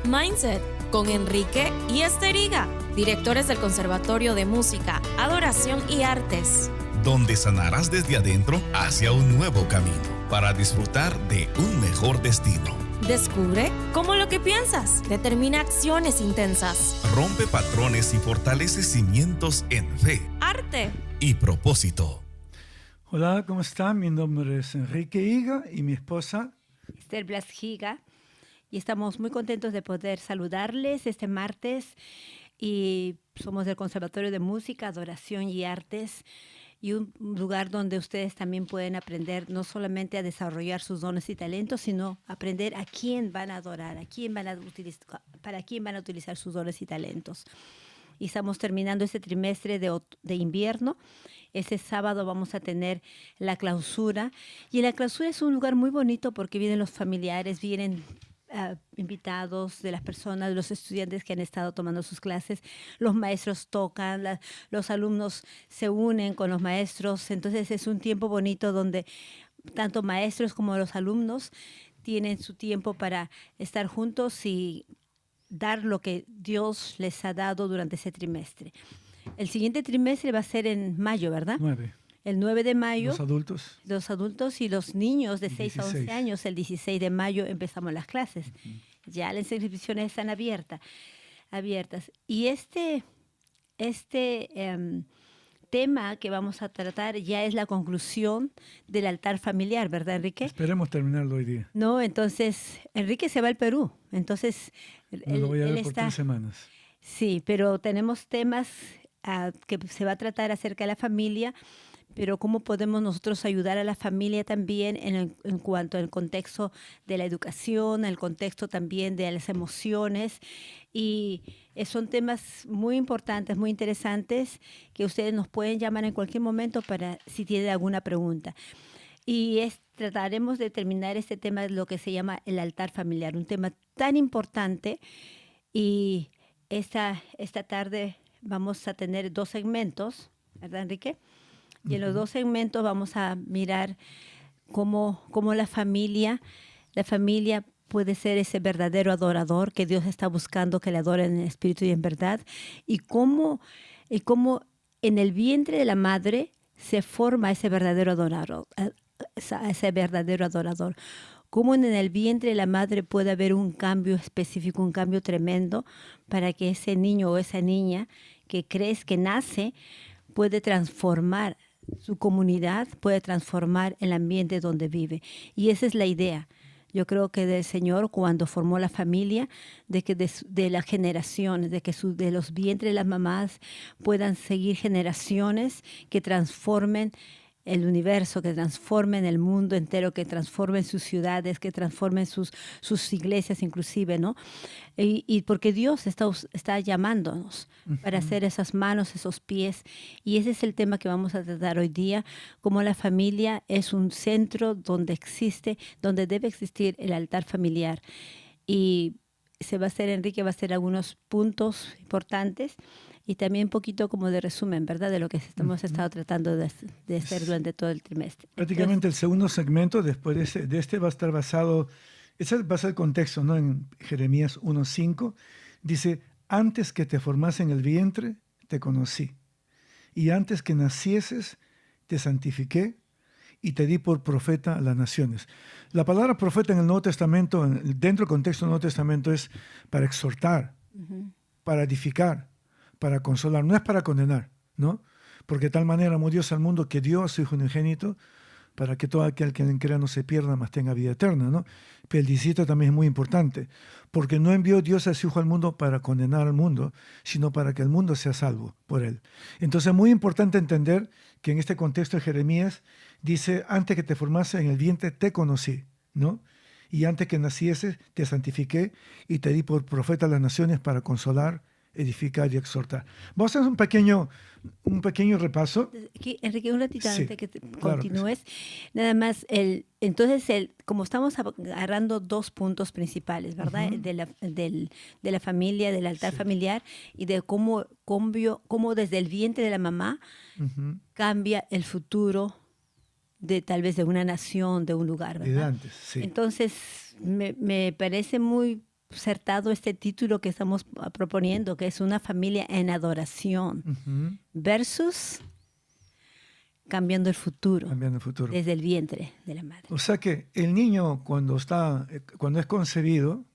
Mindset con Enrique y Esteriga, directores del Conservatorio de Música, Adoración y Artes, donde sanarás desde adentro hacia un nuevo camino para disfrutar de un mejor destino. Descubre cómo lo que piensas determina acciones intensas. Rompe patrones y fortalece cimientos en fe, Arte y propósito. Hola, ¿cómo están? Mi nombre es Enrique Higa y mi esposa Esther Blas Higa, y estamos muy contentos de poder saludarles este martes. Y somos del Conservatorio de Música, Adoración y Artes, y un lugar donde ustedes también pueden aprender no solamente a desarrollar sus dones y talentos, sino aprender a quién van a adorar, a quién van a utilizar, para quién van a utilizar sus dones y talentos. Y estamos terminando este trimestre de invierno. Este sábado vamos a tener la clausura. Y en la clausura es un lugar muy bonito porque vienen los familiares, vienen invitados de las personas, de los estudiantes que han estado tomando sus clases. Los maestros tocan, los alumnos se unen con los maestros. Entonces es un tiempo bonito donde tanto maestros como los alumnos tienen su tiempo para estar juntos y dar lo que Dios les ha dado durante ese trimestre. El siguiente trimestre va a ser en mayo, ¿verdad? 9. El 9 de mayo. Los adultos y los niños de 6 a 11 16. años. El 16 de mayo empezamos las clases. Ya las inscripciones están abiertas. Y este tema que vamos a tratar ya es la conclusión del altar familiar, ¿verdad, Enrique? Esperemos terminarlo hoy día. No, entonces Enrique se va al Perú. Entonces No lo voy a ver por 3 semanas. Sí, pero tenemos temas que se va a tratar acerca de la familia, pero cómo podemos nosotros ayudar a la familia también en cuanto al contexto de la educación, el contexto también de las emociones. Y son temas muy importantes, muy interesantes, que ustedes nos pueden llamar en cualquier momento para si tienen alguna pregunta. Y trataremos de terminar este tema de lo que se llama el altar familiar, un tema tan importante. Y esta tarde vamos a tener 2 segmentos, ¿verdad, Enrique? Y en los 2 segmentos vamos a mirar cómo la familia puede ser ese verdadero adorador que Dios está buscando que le adoren en espíritu y en verdad, y cómo en el vientre de la madre se forma ese verdadero adorador, cómo en el vientre de la madre puede haber un cambio específico, un cambio tremendo para que ese niño o esa niña que crees que nace puede transformar su comunidad, puede transformar el ambiente donde vive. Y esa es la idea. Yo creo que del Señor, cuando formó la familia, de que de las generaciones, de los vientres de las mamás puedan seguir generaciones que transformen el universo, que transformen el mundo entero, que transformen sus ciudades, que transformen sus iglesias inclusive, ¿no? Y porque Dios está llamándonos para hacer esas manos, esos pies. Y ese es el tema que vamos a tratar hoy día, cómo la familia es un centro donde debe existir el altar familiar. Y Enrique va a hacer algunos puntos importantes y también un poquito como de resumen, ¿verdad? De lo que hemos estado tratando de hacer durante todo el trimestre. Prácticamente el segundo segmento después de este va a estar basado, ese va a ser el contexto, ¿no? En Jeremías 1:5 dice, antes que te formase en el vientre, te conocí. Y antes que nacieses, te santifiqué y te di por profeta a las naciones. La palabra profeta en el Nuevo Testamento, dentro del contexto del Nuevo Testamento, es para exhortar, para edificar, para consolar. No es para condenar, ¿no? Porque de tal manera amó Dios al mundo que dio a su Hijo unigénito para que todo aquel que en él crea no se pierda, mas tenga vida eterna, ¿no? Pero el 17 también es muy importante, porque no envió Dios a su Hijo al mundo para condenar al mundo, sino para que el mundo sea salvo por él. Entonces es muy importante entender que en este contexto de Jeremías dice, antes que te formase en el vientre te conocí, ¿no? Y antes que nacieses te santifiqué y te di por profeta a las naciones para consolar, edificar y exhortar. Vamos a hacer un pequeño repaso. Enrique, un ratito Sí, antes que claro continúes. Nada más, como estamos agarrando 2 puntos principales, ¿verdad? De la familia, del altar familiar, y de cómo desde el vientre de la mamá cambia el futuro de tal vez de una nación, de un lugar, ¿verdad? De antes, sí. Entonces, me parece muy acertado este título que estamos proponiendo, que es una familia en adoración, versus cambiando el futuro, desde el vientre de la madre. O sea que el niño cuando es concebido,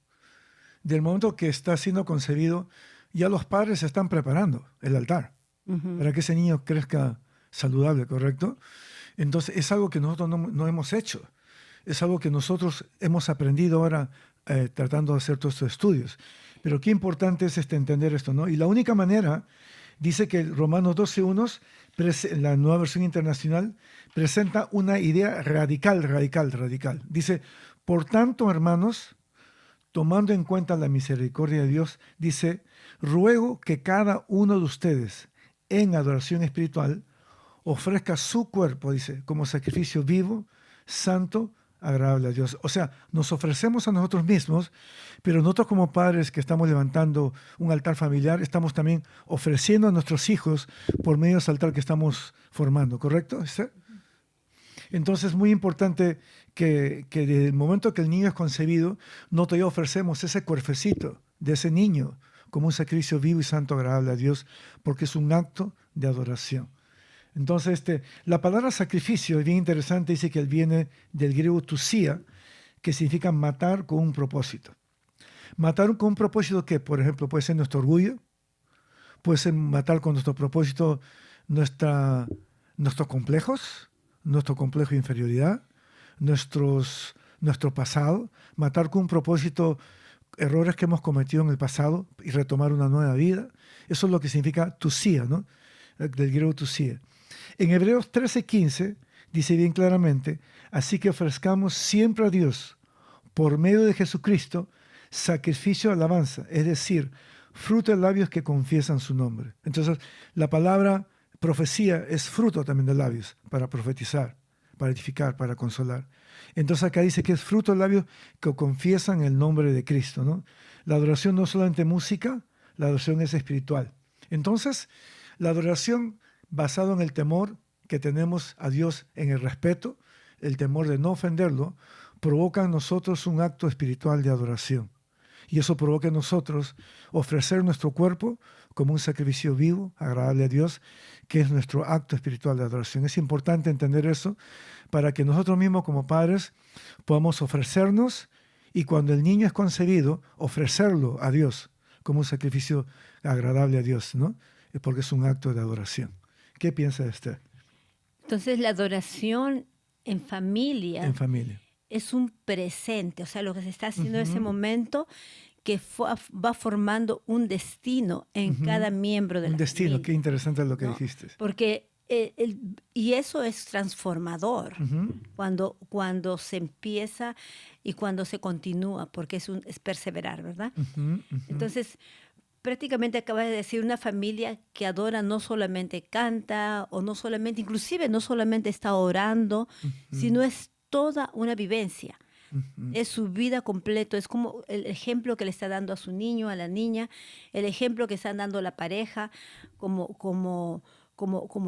del momento que está siendo concebido, ya los padres están preparando el altar para que ese niño crezca saludable, ¿correcto? Entonces es algo que nosotros no hemos hecho. Es algo que nosotros hemos aprendido ahora tratando de hacer todos estos estudios. Pero qué importante es entender esto, ¿no? Y la única manera, dice que Romanos 12:1, la Nueva Versión Internacional, presenta una idea radical. Dice, por tanto, hermanos, tomando en cuenta la misericordia de Dios, dice, ruego que cada uno de ustedes en adoración espiritual ofrezca su cuerpo, dice, como sacrificio vivo, santo, agradable a Dios. O sea, nos ofrecemos a nosotros mismos, pero nosotros como padres que estamos levantando un altar familiar, estamos también ofreciendo a nuestros hijos por medio de ese altar que estamos formando, ¿correcto? ¿Esther? Entonces es muy importante que desde el momento que el niño es concebido, nosotros ya ofrecemos ese cuerpecito de ese niño como un sacrificio vivo y santo agradable a Dios, porque es un acto de adoración. Entonces, la palabra sacrificio es bien interesante, dice que él viene del griego tusia, que significa matar con un propósito. Matar con un propósito que, por ejemplo, puede ser nuestro orgullo, puede ser matar con nuestro propósito nuestros complejos, nuestro complejo de inferioridad, nuestro pasado, matar con un propósito errores que hemos cometido en el pasado y retomar una nueva vida. Eso es lo que significa tusia, ¿no? Del griego tusia. En Hebreos 13:15 dice bien claramente, así que ofrezcamos siempre a Dios, por medio de Jesucristo, sacrificio de alabanza, es decir, fruto de labios que confiesan su nombre. Entonces, la palabra profecía es fruto también de labios, para profetizar, para edificar, para consolar. Entonces acá dice que es fruto de labios que confiesan el nombre de Cristo, ¿no? La adoración no es solamente música, la adoración es espiritual. Entonces, la adoración basado en el temor que tenemos a Dios, en el respeto, el temor de no ofenderlo, provoca en nosotros un acto espiritual de adoración. Y eso provoca en nosotros ofrecer nuestro cuerpo como un sacrificio vivo, agradable a Dios, que es nuestro acto espiritual de adoración. Es importante entender eso para que nosotros mismos como padres podamos ofrecernos y cuando el niño es concebido, ofrecerlo a Dios como un sacrificio agradable a Dios, ¿no? Porque es un acto de adoración. ¿Qué piensa usted? Entonces la adoración en familia es un presente, o sea, lo que se está haciendo en ese momento que va formando un destino en cada miembro de la familia. Un destino, qué interesante lo que dijiste. Porque y eso es transformador cuando se empieza y cuando se continúa, porque es perseverar, ¿verdad? Entonces, prácticamente acabas de decir una familia que adora no solamente canta o no solamente, inclusive no solamente está orando, sino es toda una vivencia. Es su vida completa, es como el ejemplo que le está dando a su niño, a la niña, el ejemplo que están dando la pareja como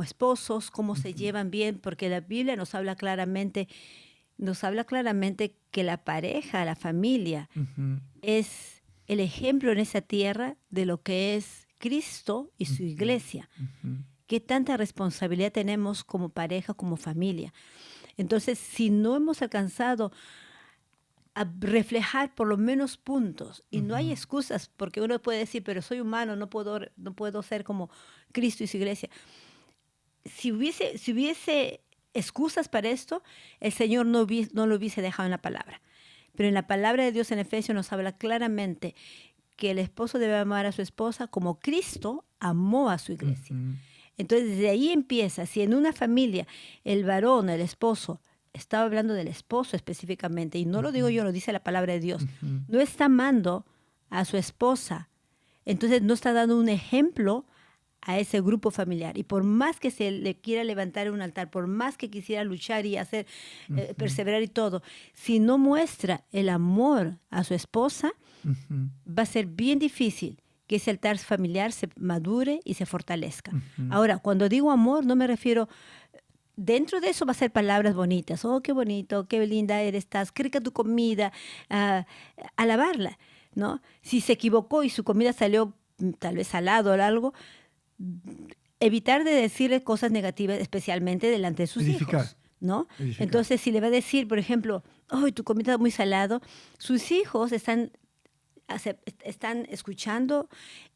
esposos, cómo se llevan bien, porque la Biblia nos habla claramente que la pareja, la familia, es el ejemplo en esa tierra de lo que es Cristo y su iglesia. Qué tanta responsabilidad tenemos como pareja, como familia. Entonces, si no hemos alcanzado a reflejar por lo menos puntos, y no hay excusas, porque uno puede decir, pero soy humano, no puedo ser como Cristo y su iglesia. Si hubiese excusas para esto, el Señor no lo hubiese dejado en la palabra. Pero en la palabra de Dios en Efesios nos habla claramente que el esposo debe amar a su esposa como Cristo amó a su iglesia. Entonces, desde ahí empieza. Si en una familia el varón, el esposo, estaba hablando del esposo específicamente, y no lo digo yo, lo dice la palabra de Dios, no está amando a su esposa, entonces no está dando un ejemplo a ese grupo familiar. Y por más que se le quiera levantar un altar, por más que quisiera luchar y hacer, perseverar y todo, si no muestra el amor a su esposa, va a ser bien difícil que ese altar familiar se madure y se fortalezca. Ahora, cuando digo amor, no me refiero... Dentro de eso va a ser palabras bonitas. Oh, qué bonito, qué linda estás, qué rica tu comida, alabarla. ¿no? Si se equivocó y su comida salió tal vez salado o algo, evitar de decirle cosas negativas, especialmente delante de sus Edificar. hijos, ¿no? Edificar. Entonces, si le va a decir, por ejemplo, ¡ay, tu comida es muy salado!, sus hijos están escuchando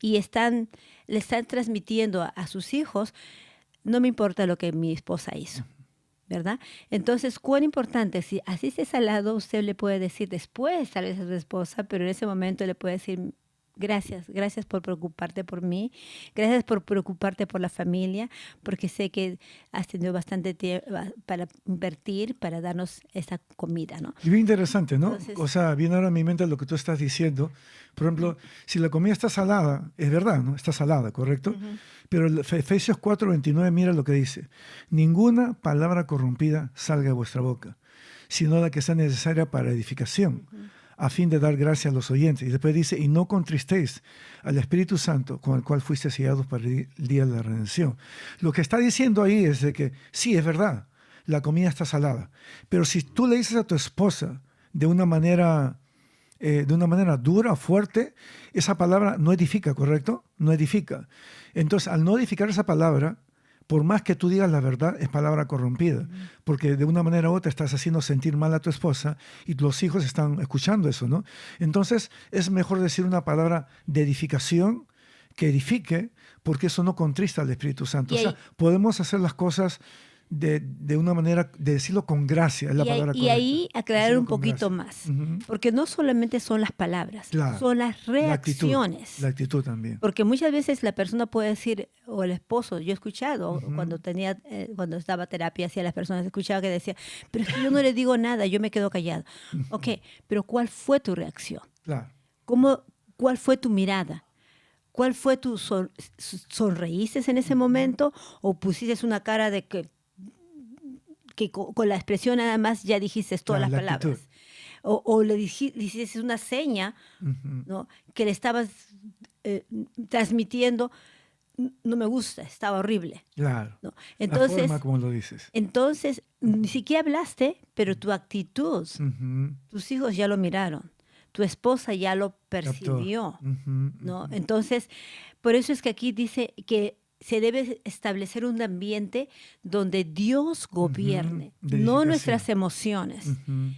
y le están transmitiendo a sus hijos, no me importa lo que mi esposa hizo, ¿verdad? Entonces, cuán importante, si así esté salado, usted le puede decir después, tal vez a su esposa, pero en ese momento le puede decir, gracias por preocuparte por mí, gracias por preocuparte por la familia, porque sé que has tenido bastante tiempo para invertir, para darnos esa comida, ¿no? Y bien interesante, ¿no? Entonces, O sea, viene ahora a mi mente lo que tú estás diciendo. Por ejemplo, si la comida está salada, es verdad, ¿no? Está salada, ¿correcto? Pero Efesios 4:29, mira lo que dice. Ninguna palabra corrompida salga de vuestra boca, sino la que sea necesaria para edificación, a fin de dar gracia a los oyentes. Y después dice, y no contristéis al Espíritu Santo, con el cual fuiste sellados para el día de la redención. Lo que está diciendo ahí es de que, sí, es verdad, la comida está salada. Pero si tú le dices a tu esposa de una manera dura, fuerte, esa palabra no edifica, ¿correcto? No edifica. Entonces, al no edificar esa palabra, por más que tú digas la verdad, es palabra corrompida, porque de una manera u otra estás haciendo sentir mal a tu esposa y los hijos están escuchando eso, ¿no? Entonces, es mejor decir una palabra de edificación que edifique, porque eso no contrista al Espíritu Santo. O sea, podemos hacer las cosas de una manera, de decirlo con gracia, es la palabra correcta. Y ahí aclarar Decirlo un con poquito gracia. más, porque no solamente son las palabras, Claro. son las reacciones. La actitud también. Porque muchas veces la persona puede decir, o el esposo, yo he escuchado, cuando estaba terapia, hacia las personas, escuchaba que decía, pero es que yo no le digo nada, yo me quedo callado. Ok, pero ¿cuál fue tu reacción? Claro. ¿Cuál fue tu mirada? ¿Cuál fue tu sonreíste en ese momento o pusiste una cara de que con la expresión nada más ya dijiste todas las palabras? O le hiciste una seña, ¿no?, que le estabas transmitiendo, no me gusta, estaba horrible. Claro. ¿No? Entonces, la forma como lo dices. Entonces, ni siquiera hablaste, pero tu actitud, tus hijos ya lo miraron, tu esposa ya lo percibió, ¿no? Entonces, por eso es que aquí dice que se debe establecer un ambiente donde Dios gobierne, no nuestras emociones.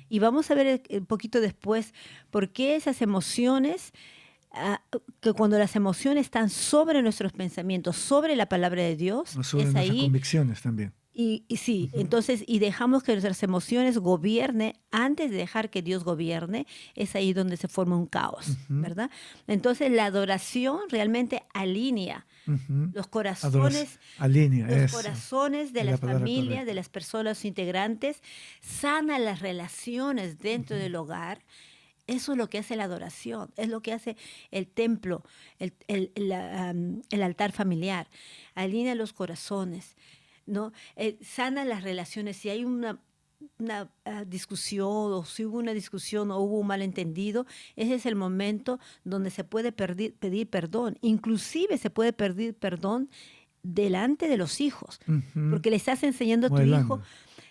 Y vamos a ver un poquito después por qué esas emociones, que cuando las emociones están sobre nuestros pensamientos, sobre la palabra de Dios, sobre es nuestras ahí. Convicciones también. Y sí, entonces, y dejamos que nuestras emociones gobierne, antes de dejar que Dios gobierne, es ahí donde se forma un caos, ¿verdad? Entonces, la adoración realmente alinea los corazones, corazones de las familias, de las personas integrantes, sana las relaciones dentro del hogar. Eso es lo que hace la adoración, es lo que hace el templo, el altar familiar, alinea los corazones, ¿no? Sana las relaciones. Si hay una discusión, o si hubo una discusión o hubo un malentendido, ese es el momento donde se puede pedir perdón. Inclusive se puede pedir perdón delante de los hijos, porque le estás enseñando a tu hijo,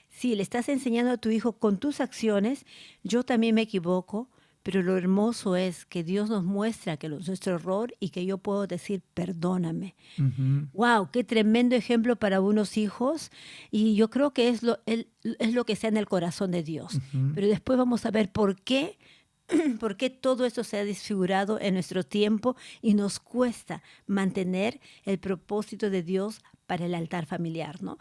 sí, le estás enseñando a tu hijo con tus acciones, yo también me equivoco, pero lo hermoso es que Dios nos muestra que es nuestro error y que yo puedo decir, perdóname. ¡Wow! ¡Qué tremendo ejemplo para unos hijos! Y yo creo que es lo que está en el corazón de Dios. Pero después vamos a ver por qué todo esto se ha desfigurado en nuestro tiempo y nos cuesta mantener el propósito de Dios para el altar familiar, ¿no?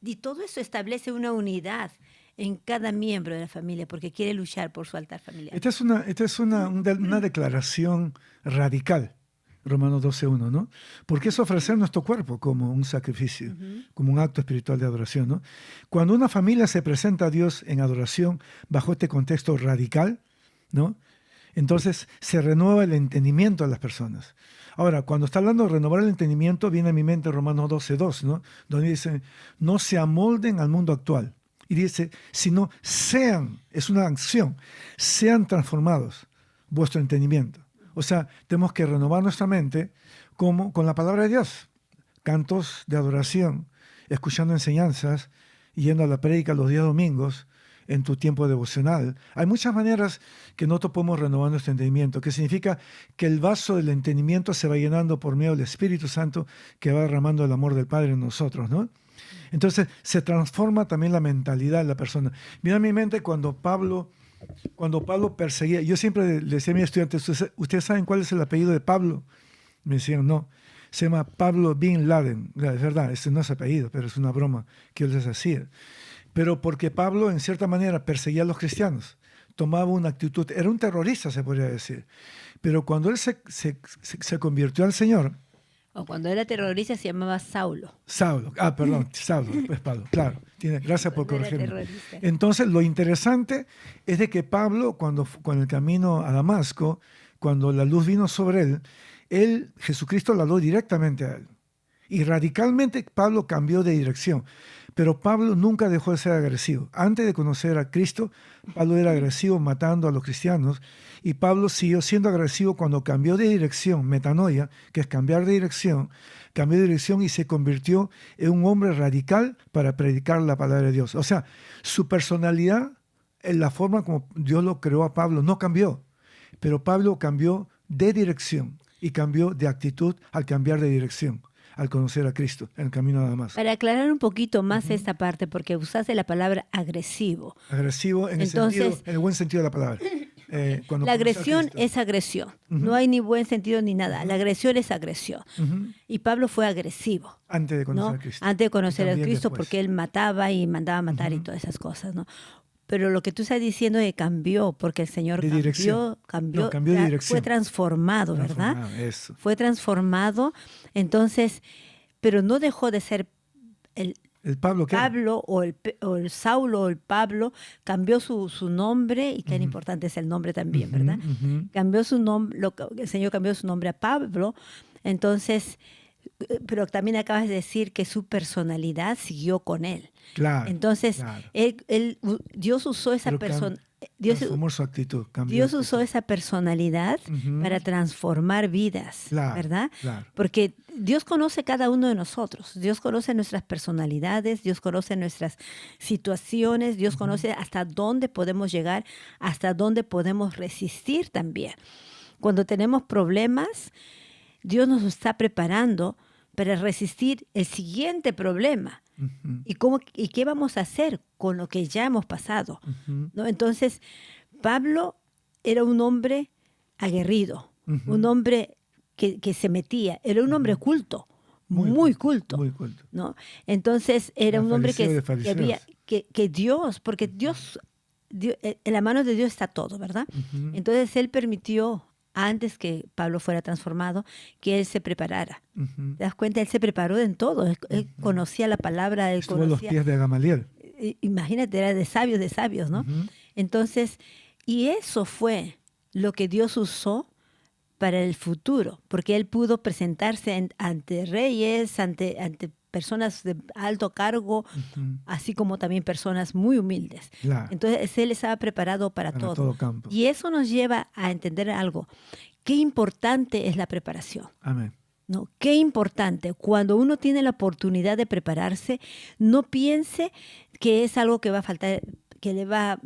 Y todo eso establece una unidad en cada miembro de la familia, porque quiere luchar por su altar familiar. Esta es una declaración radical, Romanos 12:1, ¿no? Porque es ofrecer nuestro cuerpo como un sacrificio, como un acto espiritual de adoración, ¿no? Cuando una familia se presenta a Dios en adoración bajo este contexto radical, ¿no?, entonces se renueva el entendimiento de las personas. Ahora, cuando está hablando de renovar el entendimiento, viene a mi mente Romanos 12:2, ¿no?, donde dice, no se amolden al mundo actual. Y dice, sino sean, es una acción, sean transformados vuestro entendimiento. O sea, tenemos que renovar nuestra mente con la palabra de Dios. Cantos de adoración, escuchando enseñanzas, yendo a la prédica los días domingos, en tu tiempo devocional. Hay muchas maneras que nosotros podemos renovar nuestro entendimiento, que significa que el vaso del entendimiento se va llenando por medio del Espíritu Santo que va derramando el amor del Padre en nosotros, ¿no? Entonces se transforma también la mentalidad de la persona. Mira en mi mente cuando Pablo perseguía, yo siempre le decía a mis estudiantes, ¿ustedes saben cuál es el apellido de Pablo? Me decían, no, se llama Pablo Bin Laden. Es verdad, ese no es apellido, pero es una broma que yo les hacía. Pero porque Pablo, en cierta manera, perseguía a los cristianos, tomaba una actitud, era un terrorista, se podría decir. Pero cuando él se convirtió al Señor... O cuando era terrorista se llamaba Saulo. Saulo, Saulo, después Pablo, claro. Gracias por Cuando era corregirme. terrorista. Entonces, lo interesante es de que Pablo, cuando con el camino a Damasco, cuando la luz vino sobre él, Jesucristo le habló directamente a él. Y radicalmente Pablo cambió de dirección. Pero Pablo nunca dejó de ser agresivo. Antes de conocer a Cristo, Pablo era agresivo matando a los cristianos. Y Pablo siguió siendo agresivo cuando cambió de dirección, metanoia, que es cambiar de dirección, cambió de dirección y se convirtió en un hombre radical para predicar la palabra de Dios. O sea, su personalidad, en la forma como Dios lo creó a Pablo, no cambió. Pero Pablo cambió de dirección y cambió de actitud al cambiar de dirección, al conocer a Cristo en el camino nada más. Para aclarar un poquito más esta parte, porque usaste la palabra agresivo. Agresivo en Entonces, en el buen sentido de la palabra. Cuando la conoce a agresión Cristo. es agresión. No hay ni buen sentido ni nada. La agresión es agresión. Y Pablo fue agresivo. Antes de conocer ¿no? a Cristo. Antes de conocer a También Cristo, después. porque él mataba y mandaba a matar y todas esas cosas, ¿no? Pero lo que tú estás diciendo es que cambió, porque el Señor De dirección. cambió, No, cambió de dirección. fue transformado, ¿verdad? Transformado, eso. Fue transformado, entonces, pero no dejó de ser El Pablo, ¿qué? Pablo o el Saulo o el Pablo, cambió su nombre, y qué importante es el nombre también, ¿verdad? Cambió su nombre, el Señor cambió su nombre a Pablo, entonces, pero también acabas de decir que su personalidad siguió con él. Claro. Entonces, claro. Dios usó esa Pero persona. transformó su actitud. Cambió Dios de usó actitud. esa personalidad para transformar vidas, Claro, ¿verdad? claro. Porque Dios conoce cada uno de nosotros. Dios conoce nuestras personalidades, Dios conoce nuestras situaciones, Dios conoce hasta dónde podemos llegar, hasta dónde podemos resistir también. Cuando tenemos problemas, Dios nos está preparando para resistir el siguiente problema. ¿Y qué vamos a hacer con lo que ya hemos pasado? ¿No? Entonces, Pablo era un hombre aguerrido, un hombre que se metía, era un hombre culto, muy culto. Muy culto. ¿no? Entonces, era un hombre Fariseo de que Dios, porque Dios, en la mano de Dios está todo, ¿verdad? Entonces, Él permitió, antes que Pablo fuera transformado, que él se preparara. ¿Te das cuenta? Él se preparó en todo. Él conocía la palabra, él Estuvo a los conocía... pies de Gamaliel. Imagínate, era de sabios, ¿no? Entonces, y eso fue lo que Dios usó para el futuro, porque él pudo presentarse ante reyes, ante personas de alto cargo, así como también personas muy humildes. Claro. Entonces, él estaba preparado para todo. Campo. Y eso nos lleva a entender algo. Qué importante es la preparación. Amén. ¿No? Qué importante. Cuando uno tiene la oportunidad de prepararse, no piense que es algo que va a faltar, que va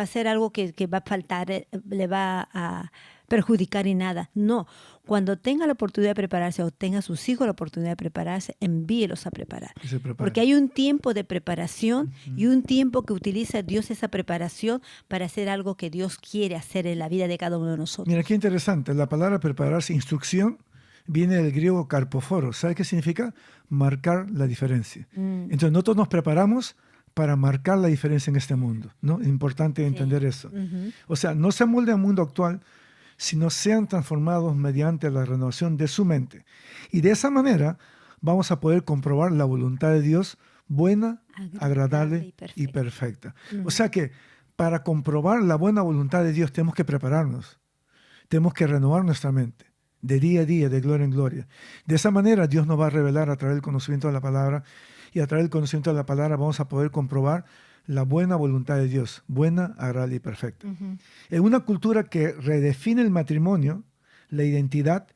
a ser algo que va a faltar, le va a perjudicar y nada. No. Cuando tenga la oportunidad de prepararse o tenga sus hijos la oportunidad de prepararse, envíelos a preparar. Porque hay un tiempo de preparación y un tiempo que utiliza Dios esa preparación para hacer algo que Dios quiere hacer en la vida de cada uno de nosotros. Mira, qué interesante. La palabra prepararse, instrucción, viene del griego carpoforo. ¿Sabe qué significa? Marcar la diferencia. Entonces nosotros nos preparamos para marcar la diferencia en este mundo, ¿no? Es importante entender eso. O sea, no se amolde al mundo actual, sino sean transformados mediante la renovación de su mente. Y de esa manera vamos a poder comprobar la voluntad de Dios buena, agradable y perfecta. O sea que para comprobar la buena voluntad de Dios tenemos que prepararnos. Tenemos que renovar nuestra mente de día a día, de gloria en gloria. De esa manera Dios nos va a revelar a través del conocimiento de la palabra, y a través del conocimiento de la palabra vamos a poder comprobar la buena voluntad de Dios, buena, agradable y perfecta. En una cultura que redefine el matrimonio, la identidad,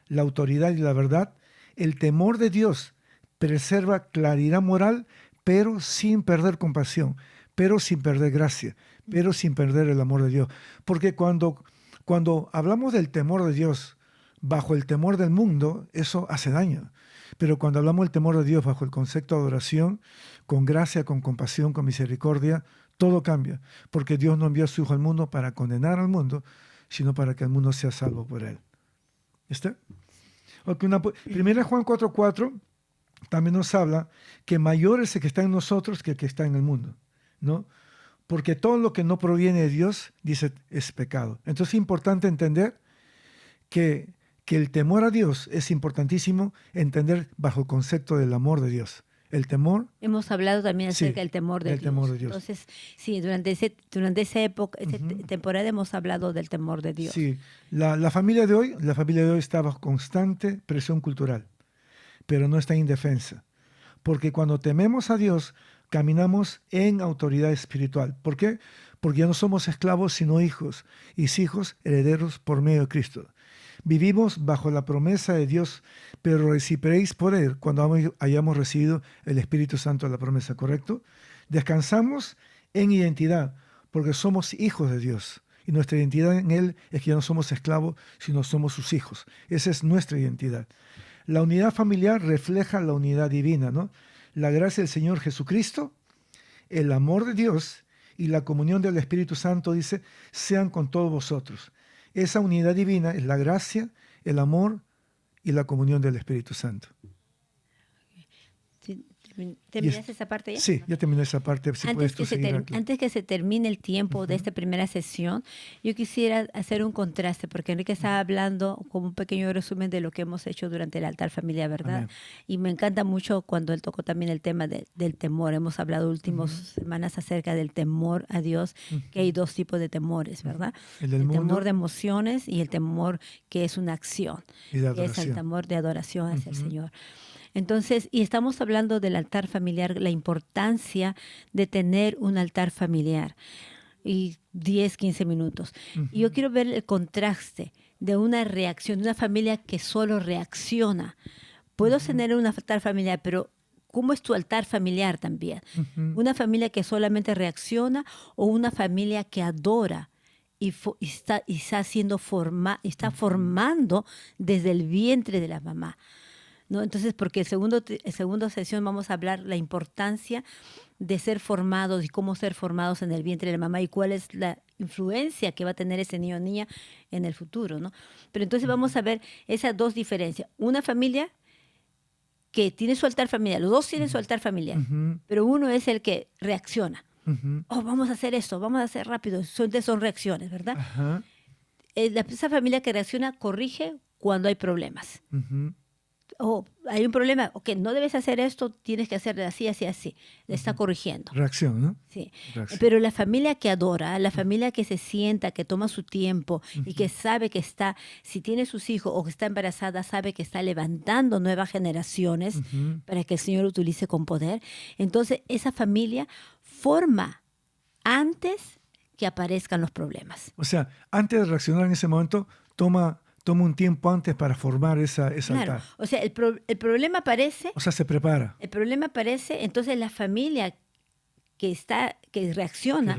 la autoridad y la verdad, el temor de Dios preserva claridad moral, pero sin perder compasión, pero sin perder gracia, pero sin perder el amor de Dios. Porque cuando hablamos del temor de Dios bajo el temor del mundo, eso hace daño. Pero cuando hablamos del temor de Dios bajo el concepto de adoración, con gracia, con compasión, con misericordia, todo cambia. Porque Dios no envió a su Hijo al mundo para condenar al mundo, sino para que el mundo sea salvo por él. ¿Está? Okay, 1 Juan 4:4 también nos habla que mayor es el que está en nosotros que el que está en el mundo, ¿no? Porque todo lo que no proviene de Dios, dice, es pecado. Entonces es importante entender que el temor a Dios es importantísimo entender bajo el concepto del amor de Dios. El temor. Hemos hablado también acerca del temor de Dios. Temor de Dios. Entonces, sí, durante esa época, temporada hemos hablado del temor de Dios. Sí, la familia de hoy está bajo constante presión cultural, pero no está indefensa. Porque cuando tememos a Dios, caminamos en autoridad espiritual. ¿Por qué? Porque ya no somos esclavos, sino hijos, y hijos herederos por medio de Cristo. Vivimos bajo la promesa de Dios, pero recibiréis poder cuando hayamos recibido el Espíritu Santo de la promesa, ¿correcto? Descansamos en identidad, porque somos hijos de Dios. Y nuestra identidad en Él es que ya no somos esclavos, sino somos sus hijos. Esa es nuestra identidad. La unidad familiar refleja la unidad divina, ¿no? La gracia del Señor Jesucristo, el amor de Dios y la comunión del Espíritu Santo, dice, sean con todos vosotros. Esa unidad divina es la gracia, el amor y la comunión del Espíritu Santo. Sí, ¿terminaste esa parte ya? Sí, ya terminé esa parte. Si antes que se termine el tiempo de esta primera sesión, yo quisiera hacer un contraste, porque Enrique estaba hablando como un pequeño resumen de lo que hemos hecho durante el altar familiar, ¿verdad? Amén. Y me encanta mucho cuando él tocó también el tema del temor. Hemos hablado últimas semanas acerca del temor a Dios, que hay dos tipos de temores, ¿verdad? El temor de emociones y el temor que es una acción, que es el temor de adoración hacia el Señor. Entonces, y estamos hablando del altar familiar, la importancia de tener un altar familiar, y 10, 15 minutos. Y yo quiero ver el contraste de una reacción, de una familia que solo reacciona. Puedo tener un altar familiar, pero ¿cómo es tu altar familiar también? ¿Una familia que solamente reacciona o una familia que adora y está formando desde el vientre de la mamá? ¿No? Entonces, porque en segunda sesión vamos a hablar la importancia de ser formados y cómo ser formados en el vientre de la mamá y cuál es la influencia que va a tener ese niño o niña en el futuro, ¿no? Pero entonces vamos a ver esas dos diferencias. Una familia que tiene su altar familiar, los dos tienen su altar familiar, pero uno es el que reacciona. Oh, vamos a hacer esto, vamos a hacer rápido. Son reacciones, ¿verdad? Esa familia que reacciona corrige cuando hay problemas. Oh, hay un problema, ok, no debes hacer esto, tienes que hacerlo así, así, así. Le está corrigiendo. Reacción, ¿no? Sí. Reacción. Pero la familia que adora, la familia que se sienta, que toma su tiempo y que sabe que está, si tiene sus hijos o que está embarazada, sabe que está levantando nuevas generaciones para que el Señor utilice con poder. Entonces, esa familia forma antes que aparezcan los problemas. O sea, antes de reaccionar en ese momento, toma un tiempo antes para formar esa claro. altar. O sea, el problema aparece. O sea, se prepara. El problema aparece, entonces la familia que reacciona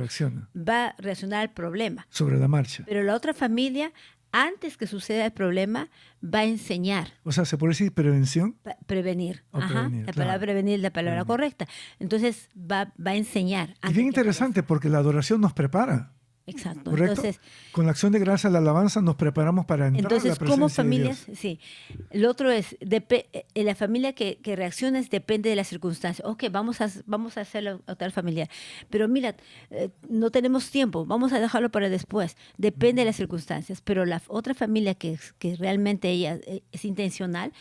va a reaccionar al problema. Sobre la marcha. Pero la otra familia, antes que suceda el problema, va a enseñar. O sea, ¿se puede decir prevención? Prevenir. Prevenir, la palabra prevenir es la palabra correcta. Entonces va a enseñar. Es bien interesante porque la adoración nos prepara. Exacto. ¿Correcto? Entonces, con la acción de gracia, la alabanza, nos preparamos para entrar a la presencia como familias, de Dios. sí. El otro es, la familia que reacciona depende de las circunstancias. Ok, vamos a hacerlo a tal familiar. Pero mira, no tenemos tiempo, vamos a dejarlo para después. Depende de las circunstancias. Pero la otra familia que realmente ella es intencional,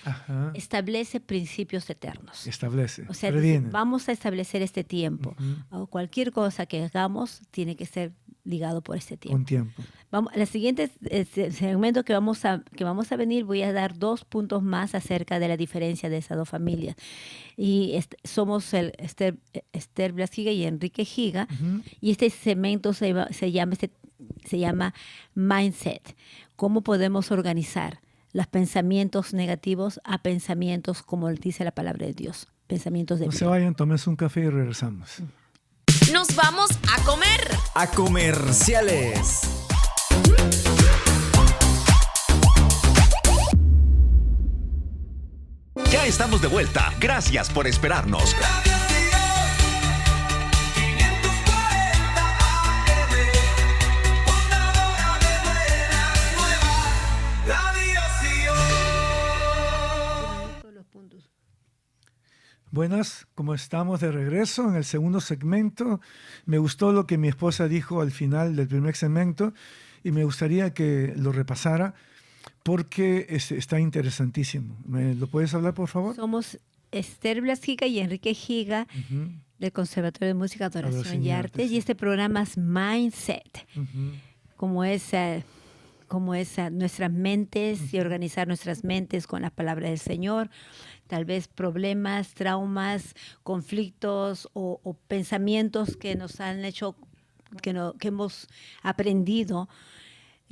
establece principios eternos. Establece, o sea, previene. Vamos a establecer este tiempo. O cualquier cosa que hagamos tiene que ser ligado por este tiempo. Un tiempo. Vamos, la siguiente segmento que vamos a venir, voy a dar 2 puntos más acerca de la diferencia de esas dos familias. Y somos Esther Blas Higa y Enrique Higa, y este segmento se llama Mindset. ¿Cómo podemos organizar los pensamientos negativos a pensamientos como dice la palabra de Dios? Pensamientos de No vida. se vayan, tómense un café y regresamos. Nos vamos a comer. A comerciales. Ya estamos de vuelta. Gracias por esperarnos. Buenas, como estamos de regreso en el segundo segmento, me gustó lo que mi esposa dijo al final del primer segmento y me gustaría que lo repasara porque está interesantísimo. ¿Me lo puedes hablar, por favor? Somos Esther Blas Giga y Enrique Giga del Conservatorio de Música, Adoración y Artes, y este programa es Mindset, como es nuestras mentes y organizar nuestras mentes con la palabra del Señor. Tal vez problemas, traumas, conflictos o pensamientos que nos han hecho, que hemos aprendido,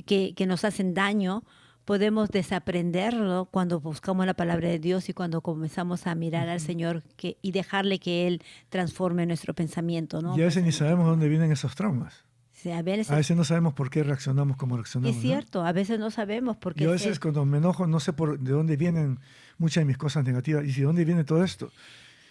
que nos hacen daño, podemos desaprenderlo cuando buscamos la palabra de Dios y cuando comenzamos a mirar al Señor y dejarle que Él transforme nuestro pensamiento, ¿no? Y a veces ni sabemos dónde vienen esos traumas. Sí, a veces no sabemos por qué reaccionamos como reaccionamos. Es cierto, ¿no? A veces no sabemos por qué. Yo a veces cuando me enojo no sé de dónde vienen muchas de mis cosas negativas. ¿Y de dónde viene todo esto?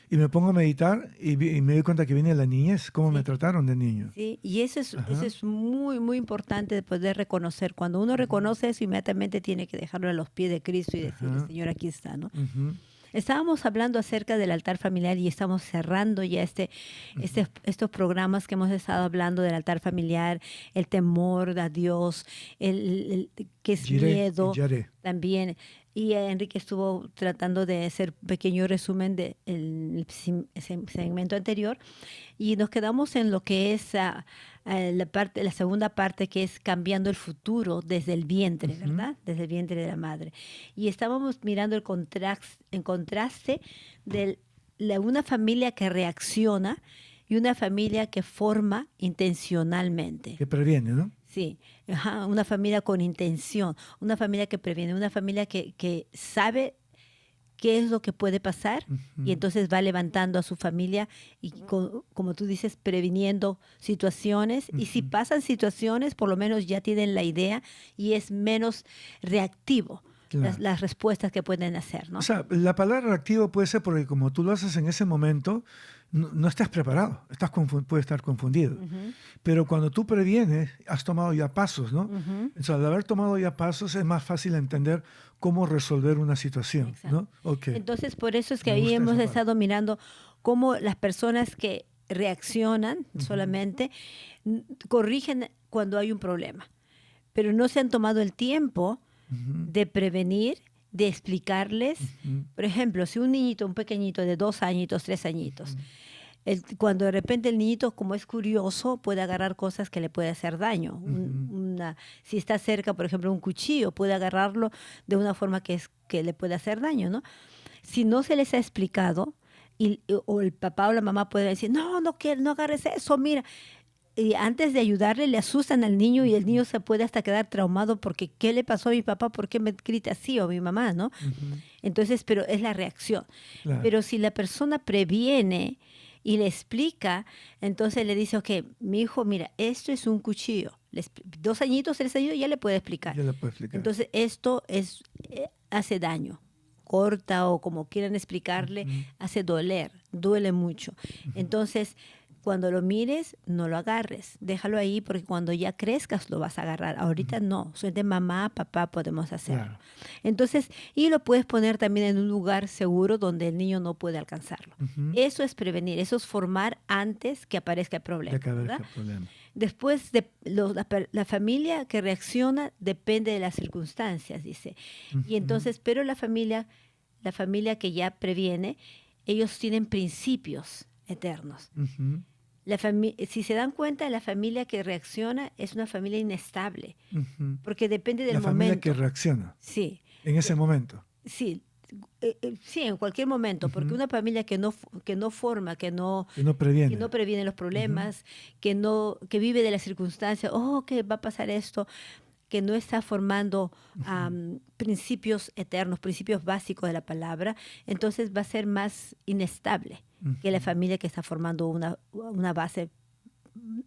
Y me pongo a meditar y me doy cuenta que viene de la niñez, cómo me trataron de niño. Sí, y eso es muy, muy importante de poder reconocer. Cuando uno reconoce eso, inmediatamente tiene que dejarlo a los pies de Cristo y decirle, Señor, aquí está, ¿no? Estábamos hablando acerca del altar familiar y estamos cerrando ya estos programas que hemos estado hablando del altar familiar, el temor a Dios, el que es miedo también. Y Enrique estuvo tratando de hacer un pequeño resumen del segmento anterior y nos quedamos en lo que es la segunda parte, que es cambiando el futuro desde el vientre, ¿verdad? Desde el vientre de la madre. Y estábamos mirando el contraste de una familia que reacciona y una familia que forma intencionalmente. Que previene, ¿no? Sí, una familia con intención, una familia que previene, una familia que sabe qué es lo que puede pasar y entonces va levantando a su familia y, como tú dices, previniendo situaciones. Y si pasan situaciones, por lo menos ya tienen la idea y es menos reactivo. Claro. Las respuestas que pueden hacer, ¿no? O sea, la palabra reactivo puede ser porque como tú lo haces en ese momento, no estás preparado, puedes estar confundido. Pero cuando tú previenes, has tomado ya pasos, ¿no? Entonces, al haber tomado ya pasos, es más fácil entender cómo resolver una situación. Exacto. ¿No? Okay. Entonces, por eso es que ahí hemos estado mirando cómo las personas que reaccionan solamente corrigen cuando hay un problema, pero no se han tomado el tiempo de prevenir, de explicarles. Por ejemplo, si un niñito, un pequeñito de 2 añitos, 3 añitos, cuando de repente el niñito, como es curioso, puede agarrar cosas que le puede hacer daño. Si está cerca, por ejemplo, un cuchillo, puede agarrarlo de una forma que le puede hacer daño, ¿no? Si no se les ha explicado, o el papá o la mamá puede decir, no agarres eso, mira. Y antes de ayudarle, le asustan al niño y el niño se puede hasta quedar traumado porque ¿qué le pasó a mi papá? ¿Por qué me grita así? O a mi mamá, ¿no? Entonces, pero es la reacción. Claro. Pero si la persona previene y le explica, entonces le dice, ok, mi hijo, mira, esto es un cuchillo. 2 añitos, 3 años, ya le puede explicar. Ya le puede explicar. Entonces, esto hace daño. Corta o como quieran explicarle, hace duele mucho. Entonces, cuando lo mires, no lo agarres. Déjalo ahí porque cuando ya crezcas lo vas a agarrar. Ahorita no. Soy de mamá, papá, podemos hacerlo. Claro. Entonces, y lo puedes poner también en un lugar seguro donde el niño no puede alcanzarlo. Eso es prevenir, eso es formar antes que aparezca el problema. Después, la familia que reacciona depende de las circunstancias, dice. Y entonces, pero la familia que ya previene, ellos tienen principios eternos. Si se dan cuenta, la familia que reacciona es una familia inestable, porque depende del momento. La familia que reacciona. Sí. En ese momento. Sí. Sí, en cualquier momento, porque una familia que no forma, que no previene los problemas, que vive de las circunstancias, que va a pasar esto, que no está formando principios eternos, principios básicos de la palabra, entonces va a ser más inestable que la familia que está formando una base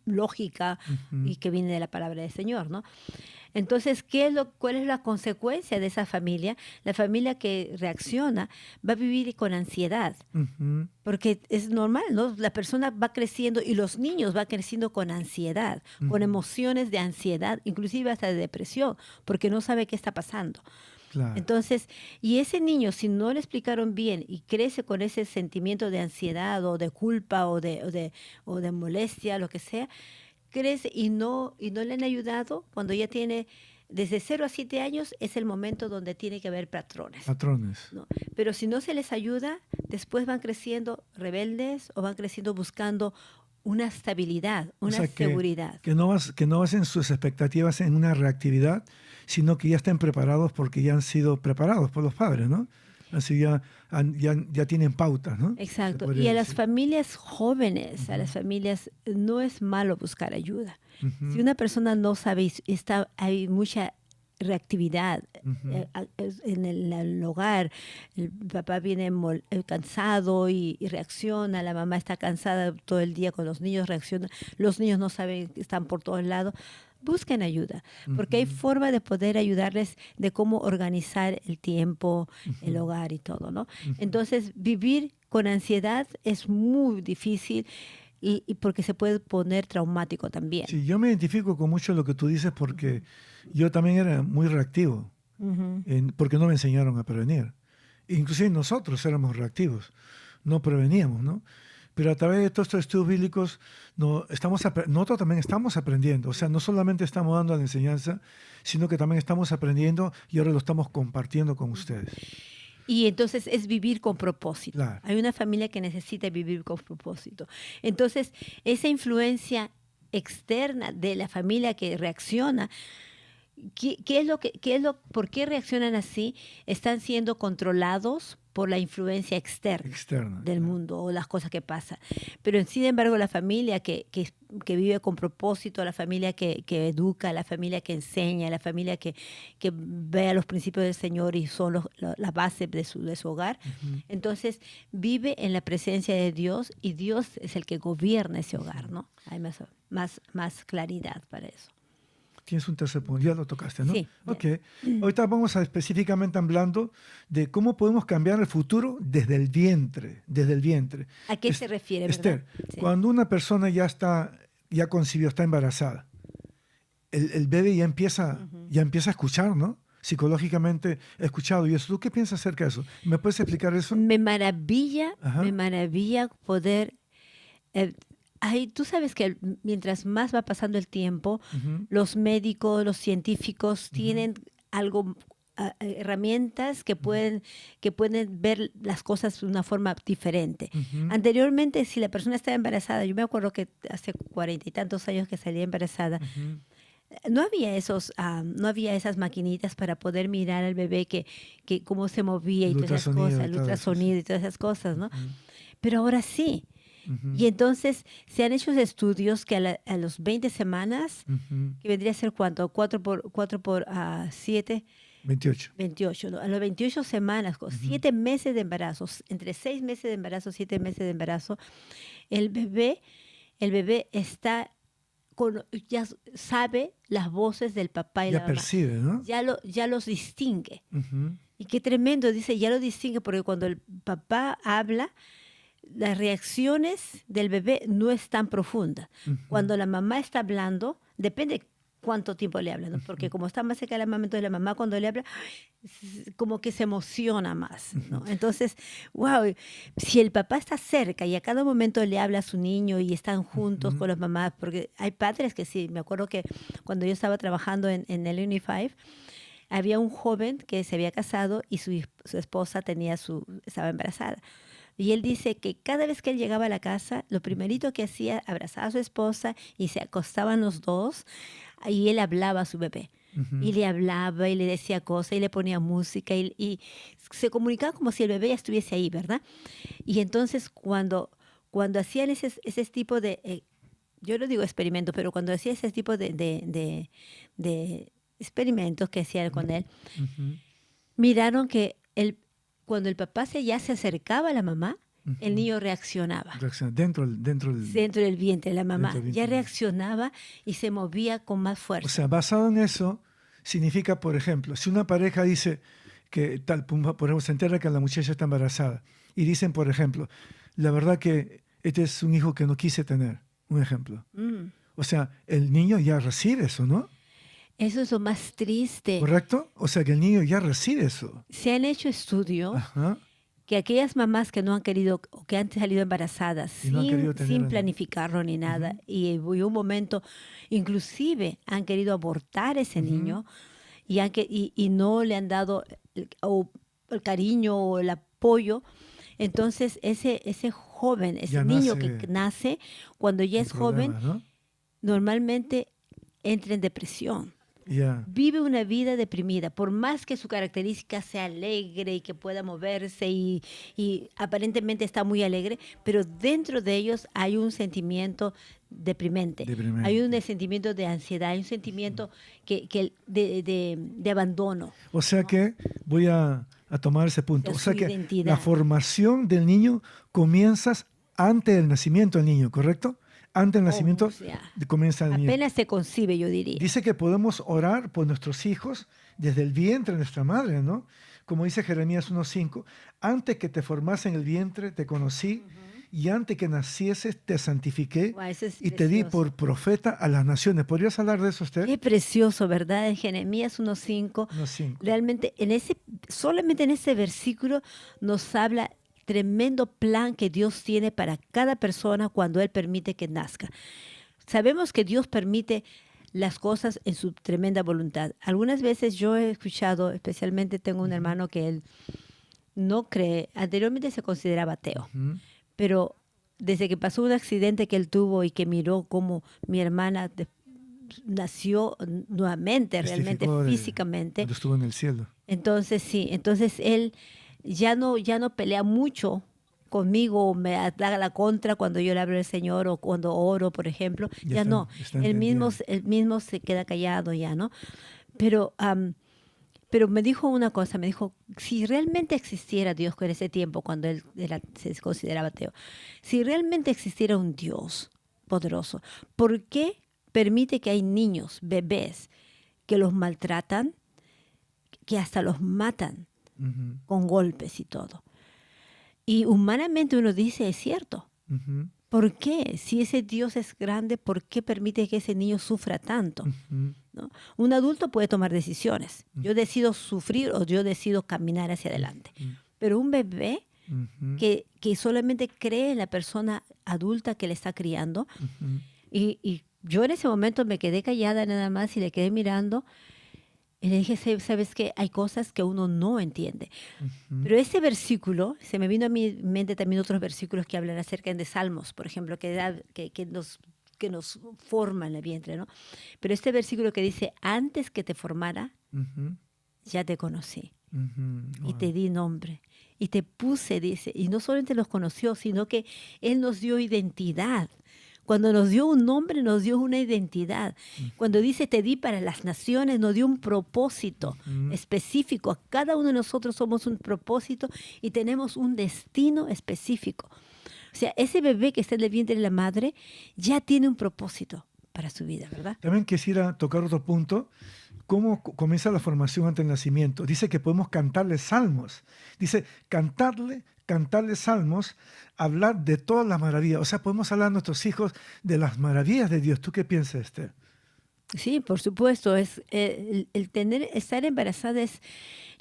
lógica Ujú. y que viene de la palabra del Señor, ¿no? Entonces, ¿cuál es la consecuencia de esa familia? La familia que reacciona va a vivir con ansiedad, Ujú. porque es normal, ¿no? La persona va creciendo y los niños van creciendo con ansiedad, con Ujú. emociones de ansiedad, inclusive hasta de depresión, porque no sabe qué está pasando. Claro. Entonces, y ese niño, si no le explicaron bien y crece con ese sentimiento de ansiedad o de culpa o de molestia, lo que sea, crece y no le han ayudado, cuando ya tiene desde 0 a 7 años, es el momento donde tiene que haber patrones, Patrones. ¿no? Pero si no se les ayuda, después van creciendo rebeldes o van creciendo buscando una estabilidad, O una sea, seguridad. que no basen sus expectativas en una reactividad, sino que ya estén preparados porque ya han sido preparados por los padres, ¿no? Así ya tienen pautas, ¿no? Se Exacto. podría Y a las decir. familias jóvenes, a las familias, no es malo buscar ayuda. Si Ujú. una persona no sabe, hay mucha reactividad Ujú. en el hogar, el papá viene cansado y reacciona, la mamá está cansada todo el día con los niños, reacciona, los niños no saben, están por todos lados. Busquen ayuda, porque hay Ujú. forma de poder ayudarles de cómo organizar el tiempo, el Ujú. hogar y todo, ¿no? Ujú. Entonces, vivir con ansiedad es muy difícil y porque se puede poner traumático también. Sí, yo me identifico con mucho lo que tú dices porque yo también era muy reactivo, Ujú. porque no me enseñaron a prevenir. Inclusive nosotros éramos reactivos, no preveníamos, ¿no? Pero a través de todos estos estudios bíblicos, nosotros también estamos aprendiendo. O sea, no solamente estamos dando la enseñanza, sino que también estamos aprendiendo y ahora lo estamos compartiendo con ustedes. Y entonces es vivir con propósito. Claro. Hay una familia que necesita vivir con propósito. Entonces, esa influencia externa de la familia que reacciona, ¿por qué reaccionan así? Están siendo controlados por la influencia externa Externa. del Claro. mundo o las cosas que pasan. Pero sin embargo, la familia que vive con propósito, la familia que educa, la familia que enseña, la familia que vea los principios del Señor y son la base de su hogar, Ujú. entonces vive en la presencia de Dios y Dios es el que gobierna ese hogar, ¿no? Hay más claridad para eso. Tienes un tercer punto, ya lo tocaste, ¿no? Sí. Ok. Ahorita vamos a específicamente hablando de cómo podemos cambiar el futuro desde el vientre, desde el vientre. ¿A qué se refiere, Esther, verdad? Sí. cuando una persona ya concibió, está embarazada, el bebé ya empieza a escuchar, ¿no? Psicológicamente escuchado. ¿Y eso tú qué piensas acerca de eso? ¿Me puedes explicar eso? Me Ajá. maravilla poder... tú sabes que mientras más va pasando el tiempo, Ujú. los médicos, los científicos tienen herramientas que pueden ver las cosas de una forma diferente. Ujú. Anteriormente, si la persona estaba embarazada, yo me acuerdo que hace 40 y tantos años que salía embarazada, Ujú. no había no había esas maquinitas para poder mirar al bebé que cómo se movía y El todas esas ultrasonido cosas, y el todo eso, ultrasonido y todas esas cosas, ¿no? Pero ahora sí. Ujú. Y entonces se han hecho estudios que a los 20 semanas, Ujú. que vendría a ser ¿cuánto? 4 por 7, 28. 28, ¿no? A las 28 semanas, con 7 meses de embarazo, entre 6 meses de embarazo, 7 meses de embarazo, el bebé está ya sabe las voces del papá y la Ya mamá. percibe, ¿no? Ya los distingue. Ujú. Y qué tremendo, dice, ya lo distingue, porque cuando el papá habla, las reacciones del bebé no es tan profunda. Ujú. Cuando la mamá está hablando, depende cuánto tiempo le habla, ¿no? Porque como está más cerca de la mamá, entonces la mamá cuando le habla, como que se emociona más, ¿no? Entonces, wow, si el papá está cerca y a cada momento le habla a su niño y están juntos con las mamás, porque hay padres que sí, me acuerdo que cuando yo estaba trabajando en el Unifive, había un joven que se había casado y su esposa estaba embarazada. Y él dice que cada vez que él llegaba a la casa, lo primerito que hacía, abrazaba a su esposa y se acostaban los dos y él hablaba a su bebé. Y le hablaba y le decía cosas y le ponía música y se comunicaba como si el bebé ya estuviese ahí, ¿verdad? Y entonces cuando hacían ese tipo de, yo no digo experimento, pero cuando hacía ese tipo de experimentos que hacían con él, Ujú. miraron que cuando el papá ya se acercaba a la mamá, el niño reaccionaba. Reacciona dentro del... Dentro del vientre de la mamá. Dentro del Ya vientre. reaccionaba y se movía con más fuerza. O sea, basado en eso, significa, por ejemplo, si una pareja dice que tal, por ejemplo, se entera que la muchacha está embarazada y dicen, por ejemplo, la verdad que este es un hijo que no quise tener, un ejemplo. O sea, el niño ya recibe eso, ¿no? Eso es lo más triste. ¿Correcto? O sea, que el niño ya recibe eso. Se han hecho estudios Ajá. que aquellas mamás que no han querido o que han salido embarazadas Y no han querido tener sin al- planificarlo ni nada, y en un momento inclusive han querido abortar ese niño y no le han dado el cariño o el apoyo, entonces ese joven, ese Ya niño nace que nace, cuando ya Un es joven, problema, ¿no? normalmente entra en depresión. Ya. Vive una vida deprimida, por más que su característica sea alegre y que pueda moverse y aparentemente está muy alegre, pero dentro de ellos hay un sentimiento deprimente. Deprimente. Hay un sentimiento de ansiedad, hay un sentimiento de abandono. O sea que voy a tomar ese punto. De O sea su que identidad. la formación del niño comienza antes del nacimiento del niño, ¿correcto? Antes del nacimiento O sea, comienza el niño. apenas se concibe, yo diría. Dice que podemos orar por nuestros hijos desde el vientre de nuestra madre, ¿no? Como dice Jeremías 1:5, antes que te formase en el vientre te conocí y antes que nacieses te santifiqué Guau, eso es y te di precioso. por profeta a las naciones. ¿Podrías hablar de eso usted? Qué precioso, ¿verdad? En Jeremías 1:5. 1:5. Realmente, solamente en ese versículo nos habla tremendo plan que Dios tiene para cada persona cuando Él permite que nazca. Sabemos que Dios permite las cosas en su tremenda voluntad. Algunas veces yo he escuchado, especialmente tengo un hermano que él no cree, anteriormente se consideraba ateo, pero desde que pasó un accidente que él tuvo y que miró cómo mi hermana nació nuevamente, realmente Testificó de físicamente, cuando estuvo en el cielo. entonces sí, entonces él ya no pelea mucho conmigo o me da la contra cuando yo le hablo al Señor o cuando oro, por ejemplo. Ya Ya está- no, está él mismo se queda callado ya, ¿no? Pero me dijo una cosa, me dijo, si realmente existiera Dios en ese tiempo, cuando él se consideraba ateo, si realmente existiera un Dios poderoso, ¿por qué permite que hay niños, bebés, que los maltratan, que hasta los matan Ujú, con golpes y todo? Y humanamente uno dice, es cierto. ujú, ¿Por qué? Si ese Dios es grande, ¿por qué permite que ese niño sufra tanto? ujú, ¿No? Un adulto puede tomar decisiones. Yo decido sufrir o yo decido caminar hacia adelante. Pero un bebé ujú, que solamente cree en la persona adulta que le está criando, ujú. y yo en ese momento me quedé callada nada más y le quedé mirando y le dije, ¿sabes qué? Hay cosas que uno no entiende. Pero ese versículo, se me vino a mi mente también otros versículos que hablan acerca de Salmos, por ejemplo, que nos forman en el vientre, ¿no? Pero este versículo que dice, antes que te formara, Ujú, ya te conocí ujú. y Wow. te di nombre y te puse, dice, y no solamente nos conoció, sino que Él nos dio identidad. Cuando nos dio un nombre, nos dio una identidad. Cuando dice te di para las naciones, nos dio un propósito específico. A cada uno de nosotros somos un propósito y tenemos un destino específico. O sea, ese bebé que está en el vientre de la madre ya tiene un propósito para su vida, ¿verdad? También quisiera tocar otro punto. ¿Cómo comienza la formación ante el nacimiento? Dice que podemos cantarle salmos. Dice, cantarle salmos, hablar de todas las maravillas. O sea, podemos hablar a nuestros hijos de las maravillas de Dios. ¿Tú qué piensas, Esther? Sí, por supuesto. Es, estar embarazada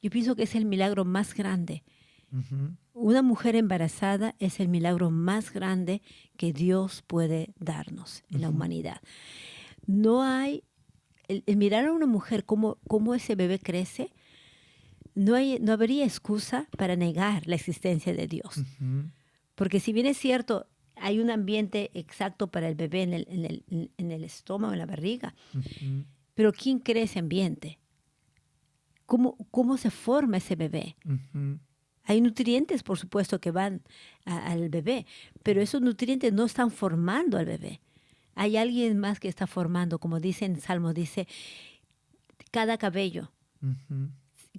yo pienso que es el milagro más grande. Ujú, Una mujer embarazada es el milagro más grande que Dios puede darnos en la humanidad. No hay, el mirar a una mujer cómo ese bebé crece, no habría excusa para negar la existencia de Dios. ujú, Porque si bien es cierto, hay un ambiente exacto para el bebé en el estómago, en la barriga, ujú, pero ¿quién crea ese ambiente? ¿Cómo se forma ese bebé? ujú. Hay nutrientes, por supuesto, que van al bebé, pero esos nutrientes no están formando al bebé. Hay alguien más que está formando, como dice en Salmo, dice, cada cabello Ujú,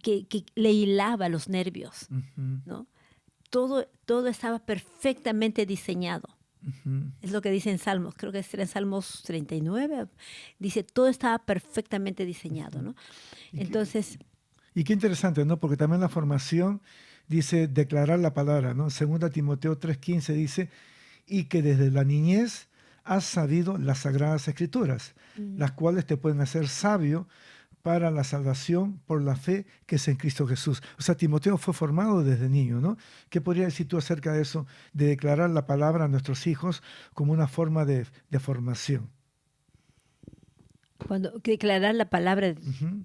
que le hilaba los nervios, ujú, ¿no? todo estaba perfectamente diseñado. Ujú. Es lo que dice en Salmos, creo que es en Salmos 39, dice, todo estaba perfectamente diseñado, ¿no? Entonces, Y qué interesante, ¿no? Porque también la formación dice declarar la palabra, ¿no? Segunda Timoteo 3:15 dice, y que desde la niñez has sabido las sagradas escrituras, las cuales te pueden hacer sabio para la salvación por la fe que es en Cristo Jesús. O sea, Timoteo fue formado desde niño, ¿no? ¿Qué podrías decir tú acerca de eso, de declarar la palabra a nuestros hijos como una forma de formación? cuando declarar la palabra, Ujú,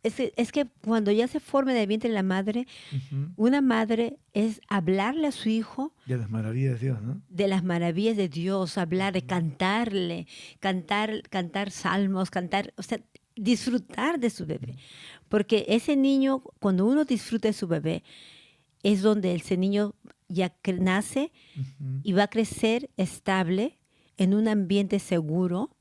es que cuando ya se forma en el vientre de la madre, ujú. una madre es hablarle a su hijo De las maravillas de Dios, ¿no? de las maravillas de Dios, hablar, cantarle, cantar salmos, cantar, o sea, disfrutar de su bebé. Porque ese niño, cuando uno disfruta de su bebé, es donde ese niño ya nace Ujú. y va a crecer estable en un ambiente seguro,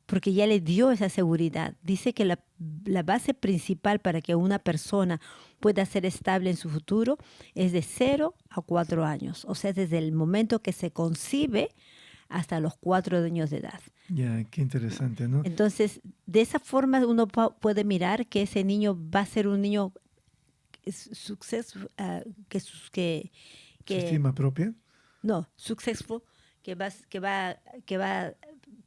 porque ya le dio esa seguridad. Dice que la base principal para que una persona pueda ser estable en su futuro es de 0 a 4 años. O sea, desde el momento que se concibe hasta los 4 años de edad. Ya, qué interesante, ¿no? Entonces, de esa forma uno puede mirar que ese niño va a ser un niño Su estima propia. no, successful, que va a Para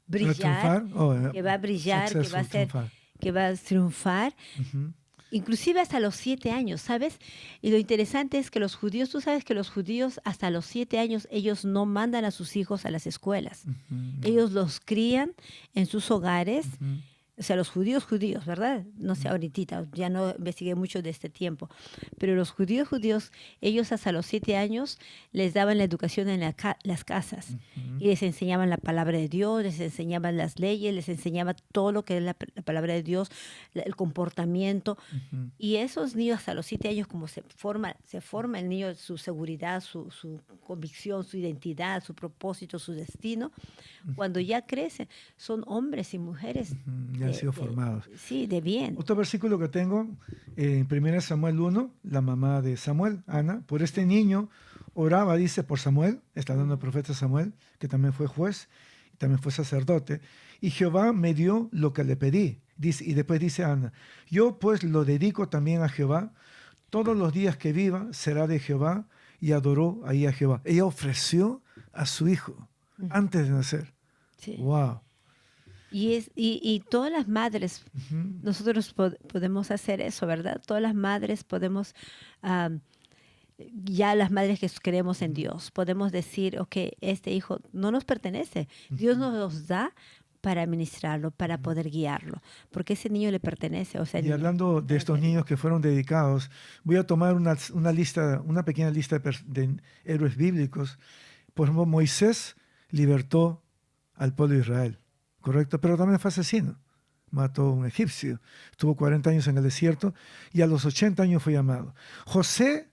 brillar, triunfar. Oh, que va a brillar, que va a successful, ser, triunfar. que va a triunfar, Ujú. inclusive hasta los 7 años, ¿sabes? Y lo interesante es que los judíos, tú sabes que los judíos hasta los 7 años, ellos no mandan a sus hijos a las escuelas. Ujú. Ellos los crían en sus hogares, Ujú. o sea, los judíos, ¿verdad? No sé, ahorita, ya no investigué mucho de este tiempo, pero los judíos, ellos hasta los 7 años les daban la educación en las casas y les enseñaban la palabra de Dios, les enseñaban las leyes, les enseñaban todo lo que es la palabra de Dios, el comportamiento. Ujú. Y esos niños hasta los 7 años, como se forma el niño, su seguridad, su convicción, su identidad, su propósito, su destino, cuando ya crecen, son hombres y mujeres. Ujú. Ya han sido formados. Sí, de bien. Otro versículo que tengo, en 1 Samuel 1, la mamá de Samuel, Ana, por este niño oraba, dice, por Samuel, está hablando el profeta Samuel, que también fue juez y también fue sacerdote, y Jehová me dio lo que le pedí. Dice, y después dice Ana, yo pues lo dedico también a Jehová, todos los días que viva será de Jehová, y adoró ahí a Jehová. Ella ofreció a su hijo antes de nacer. Sí. Wow. Y todas las madres, Ujú. nosotros podemos hacer eso, ¿verdad? Todas las madres podemos, ya las madres que creemos en Dios, podemos decir, ok, este hijo no nos pertenece. Dios nos los da para administrarlo, para poder guiarlo, porque ese niño le pertenece. O sea, Y hablando de estos niños que fueron dedicados, voy a tomar una lista, una pequeña lista de héroes bíblicos. Por ejemplo, Moisés libertó al pueblo de Israel, ¿correcto? Pero también fue asesino. Mató a un egipcio. Estuvo 40 años en el desierto y a los 80 años fue llamado. José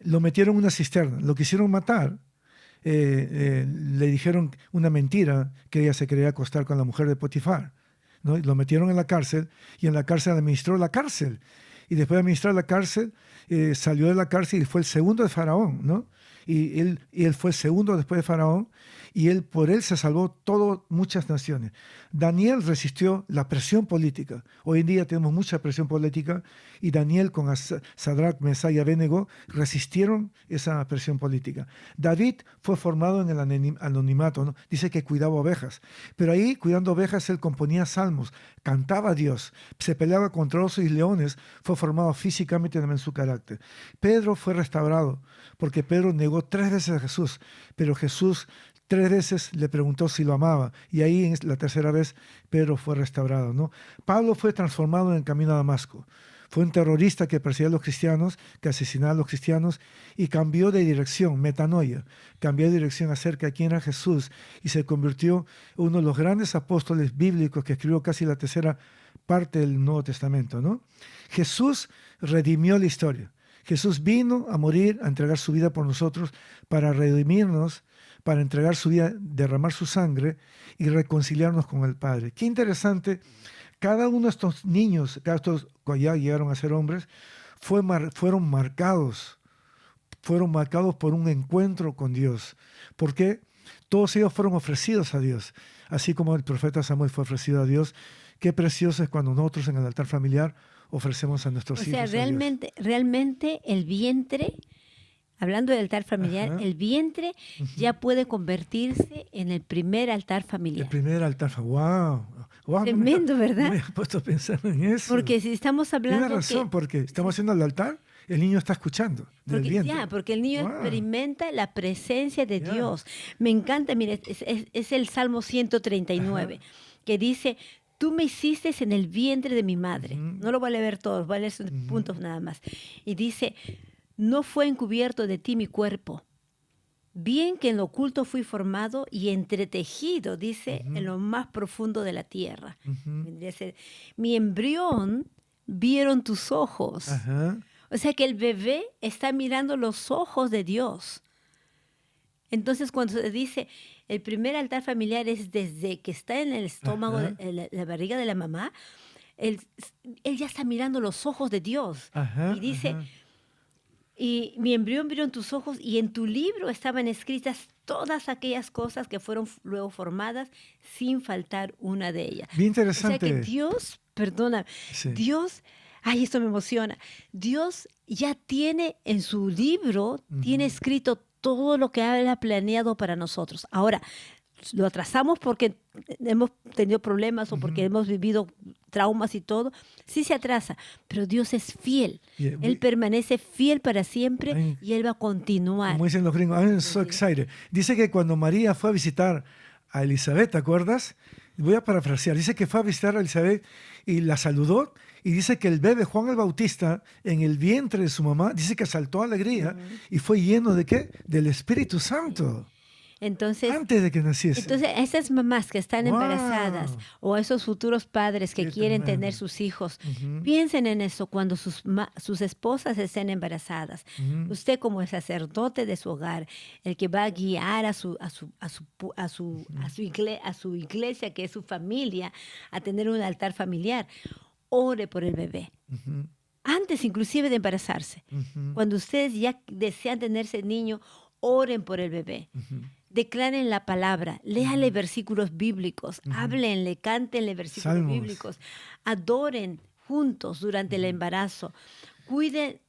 lo metieron en una cisterna, lo quisieron matar. Le dijeron una mentira, que ella se quería acostar con la mujer de Potifar, ¿no? Y lo metieron en la cárcel y en la cárcel administró la cárcel. Y después de administrar la cárcel, salió de la cárcel y fue el segundo de Faraón, ¿no? Y él fue el segundo después de Faraón, y por él se salvó muchas naciones. Daniel resistió la presión política. Hoy en día tenemos mucha presión política, y Daniel con Sadrach, Mesach y Abednego resistieron esa presión política. David fue formado en el anonimato, ¿no? Dice que cuidaba ovejas, pero ahí cuidando ovejas él componía salmos, cantaba a Dios, se peleaba contra osos y leones, fue formado físicamente también en su carácter. Pedro fue restaurado porque Pedro negó 3 veces a Jesús, pero Jesús 3 veces le preguntó si lo amaba, y ahí en la tercera vez Pedro fue restaurado, ¿no? Pablo fue transformado en el camino a Damasco. Fue un terrorista que perseguía a los cristianos, que asesinaba a los cristianos, y cambió de dirección, metanoia, cambió de dirección acerca de quién era Jesús, y se convirtió en uno de los grandes apóstoles bíblicos que escribió casi la tercera parte del Nuevo Testamento, ¿no? Jesús redimió la historia. Jesús vino a morir, a entregar su vida por nosotros, para redimirnos, para entregar su vida, derramar su sangre y reconciliarnos con el Padre. Qué interesante. Cada uno de estos niños, cada estos que ya llegaron a ser hombres, fueron marcados fueron marcados por un encuentro con Dios. Porque todos ellos fueron ofrecidos a Dios. Así como el profeta Samuel fue ofrecido a Dios. Qué precioso es cuando nosotros en el altar familiar ofrecemos a nuestros hijos. O sea, realmente el vientre, hablando del altar familiar, Ajá. el vientre ya puede convertirse en el primer altar familiar. El primer altar familiar. ¡Wow! Tremendo, ¿verdad? No me he puesto a pensar en eso. Porque si estamos hablando Tienes razón, porque estamos haciendo el altar, el niño está escuchando del vientre. porque el niño Wow. experimenta la presencia de Ya. Dios. Me encanta, mire, es el Salmo 139, que dice, tú me hiciste en el vientre de mi madre. Ujú. No lo voy a leer todos, voy a leer sus puntos nada más. Y dice, no fue encubierto de ti mi cuerpo. Bien que en lo oculto fui formado y entretejido, dice, en lo más profundo de la tierra. Vendría a ser, mi embrión vieron tus ojos. Ajá. O sea que el bebé está mirando los ojos de Dios. Entonces cuando se dice, el primer altar familiar es desde que está en el estómago, Ajá. la barriga de la mamá, él ya está mirando los ojos de Dios. Ajá, Y dice, ajá. y mi embrión vieron en tus ojos y en tu libro estaban escritas todas aquellas cosas que fueron luego formadas sin faltar una de ellas. Bien O sea interesante. que Dios, perdona, Sí. Dios, ay, esto me emociona. Dios ya tiene en su libro, tiene escrito todo lo que Él ha planeado para nosotros. Ahora, lo atrasamos porque hemos tenido problemas o porque hemos vivido traumas y todo. Sí se atrasa, pero Dios es fiel. Yeah, Él permanece fiel para siempre Ay. y Él va a continuar. Como dicen los gringos, I'm so excited. Dice que cuando María fue a visitar a Elizabeth, ¿te acuerdas? Voy a parafrasear. Dice que fue a visitar a Elizabeth y la saludó. Y dice que el bebé Juan el Bautista en el vientre de su mamá, dice que saltó alegría y fue lleno de ¿qué? Del Espíritu Santo. Entonces, Antes de que naciese. Entonces, a esas mamás que están Wow. embarazadas o a esos futuros padres que Qué quieren tremendo. tener sus hijos, piensen en eso cuando sus esposas estén embarazadas. Usted como el sacerdote de su hogar, el que va a guiar a su iglesia, que es su familia, a tener un altar familiar, ore por el bebé. Antes inclusive de embarazarse. Cuando ustedes ya desean tener ese niño, oren por el bebé. Declaren la palabra, léanle versículos bíblicos, háblenle, cántenle versículos Salmos. bíblicos, adoren juntos durante el embarazo, cuiden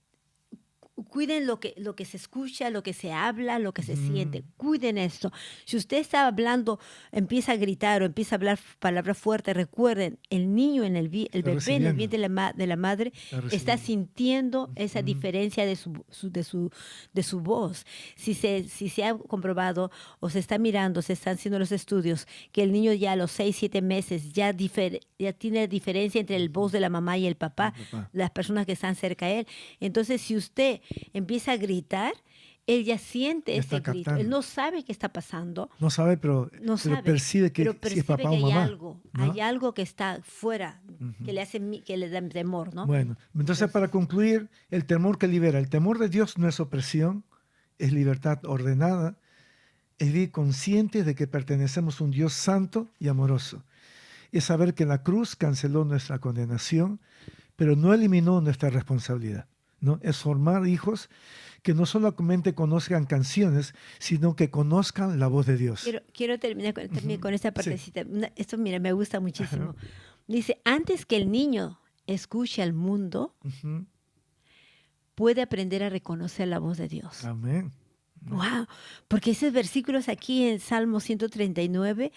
lo que se escucha, lo que se habla, lo que se siente. Cuiden esto. Si usted está hablando, empieza a gritar o empieza a hablar palabras fuertes, recuerden, el niño, el bebé en el recibiendo. vientre de la madre está recibiendo. sintiendo esa diferencia de su voz. Si se ha comprobado o se está mirando, se están haciendo los estudios, que el niño ya a los 6, 7 meses ya tiene diferencia entre el voz de la mamá y el papá, las personas que están cerca a él. Entonces, si usted empieza a gritar, él ya siente Ya ese está grito. captando. Él no sabe qué está pasando. No sabe, pero percibe que pero si percibe es papá que o hay mamá. algo, ¿no? hay algo que está fuera, que le da temor, ¿no? Bueno, entonces para concluir, el temor que libera. El temor de Dios no es opresión, es libertad ordenada, es vivir consciente de que pertenecemos a un Dios santo y amoroso. Es saber que la cruz canceló nuestra condenación, pero no eliminó nuestra responsabilidad, ¿no? Es formar hijos que no solamente conozcan canciones, sino que conozcan la voz de Dios. Quiero terminar también con esta partecita. Esto, mira, me gusta muchísimo. Dice, antes que el niño escuche al mundo, puede aprender a reconocer la voz de Dios. Amén. Wow, porque esos versículos aquí en Salmo 139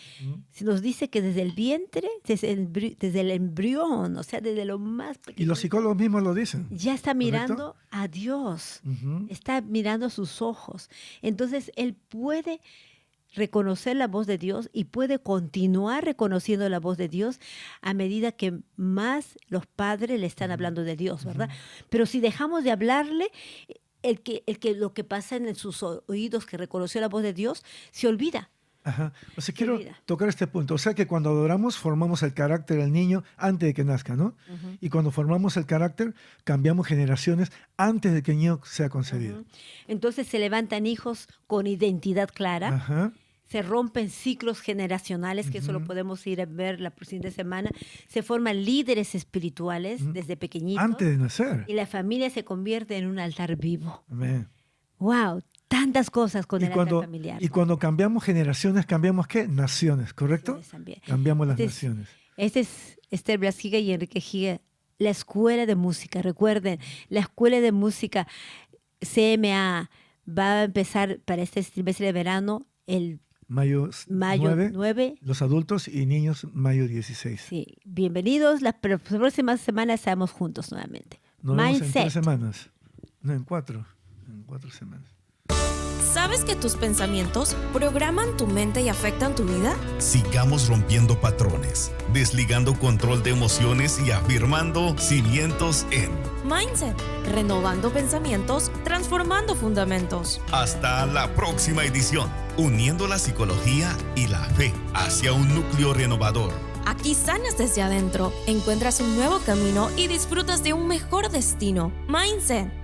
se nos dice que desde el vientre, desde el embrión, o sea, desde lo más pequeño, Y los psicólogos mismos lo dicen. ya está mirando a Dios, Ujú. está mirando a sus ojos. Entonces, él puede reconocer la voz de Dios y puede continuar reconociendo la voz de Dios a medida que más los padres le están hablando de Dios, ¿verdad? Pero si dejamos de hablarle, lo que pasa en sus oídos, que reconoció la voz de Dios, se olvida. Ajá. O sea, quiero olvida. tocar este punto. O sea, que cuando adoramos, formamos el carácter del niño antes de que nazca, ¿no? Y cuando formamos el carácter, cambiamos generaciones antes de que el niño sea concebido. Entonces se levantan hijos con identidad clara. Ajá. Se rompen ciclos generacionales, que eso lo podemos ir a ver la próxima semana. Se forman líderes espirituales desde pequeñitos. Antes de nacer. Y la familia se convierte en un altar vivo. Amén. ¡Wow! Tantas cosas con el altar familiar. Y cuando cambiamos generaciones, cambiamos ¿qué? Naciones, ¿correcto? También. Cambiamos las naciones. Este es Esther Blas Higa y Enrique Higa, la escuela de música. Recuerden, la escuela de música CMA va a empezar para este trimestre de verano el Mayo 9. Los adultos y niños, mayo 16. Sí, bienvenidos. Las próximas semanas estamos juntos nuevamente. Nos vemos en Mindset. 3 semanas. No, en 4. En 4 semanas. ¿Sabes que tus pensamientos programan tu mente y afectan tu vida? Sigamos rompiendo patrones, desligando control de emociones y afirmando cimientos en Mindset, renovando pensamientos, transformando fundamentos. Hasta la próxima edición, uniendo la psicología y la fe hacia un núcleo renovador. Aquí sanas desde adentro, encuentras un nuevo camino y disfrutas de un mejor destino. Mindset.